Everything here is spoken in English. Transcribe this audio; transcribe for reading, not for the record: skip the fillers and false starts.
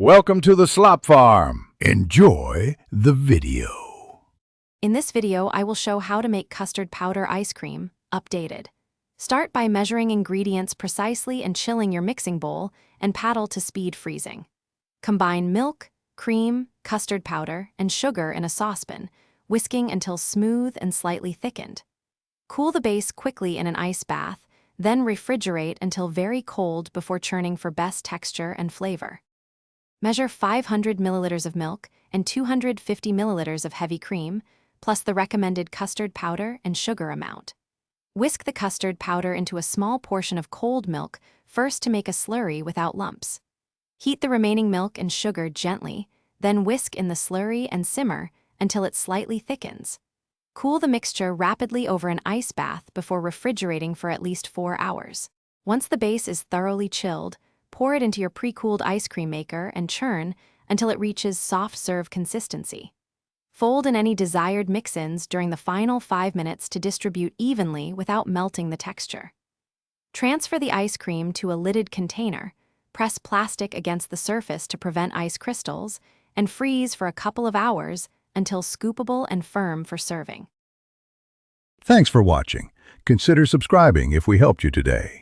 Welcome to the Slop Farm. Enjoy the video. In this video, I will show how to make custard powder ice cream, updated. Start by measuring ingredients precisely and chilling your mixing bowl, and paddle to speed freezing. Combine milk, cream, custard powder, and sugar in a saucepan, whisking until smooth and slightly thickened. Cool the base quickly in an ice bath, then refrigerate until very cold before churning for best texture and flavor. Measure 500 milliliters of milk and 250 milliliters of heavy cream, plus the recommended custard powder and sugar amount. Whisk the custard powder into a small portion of cold milk first to make a slurry without lumps. Heat the remaining milk and sugar gently, then whisk in the slurry and simmer until it slightly thickens. Cool the mixture rapidly over an ice bath before refrigerating for at least 4 hours. Once the base is thoroughly chilled, pour it into your pre-cooled ice cream maker and churn until it reaches soft serve consistency. Fold in any desired mix-ins during the final 5 minutes to distribute evenly without melting the texture. Transfer the ice cream to a lidded container, press plastic against the surface to prevent ice crystals, and freeze for a couple of hours until scoopable and firm for serving. Thanks for watching. Consider subscribing if we helped you today.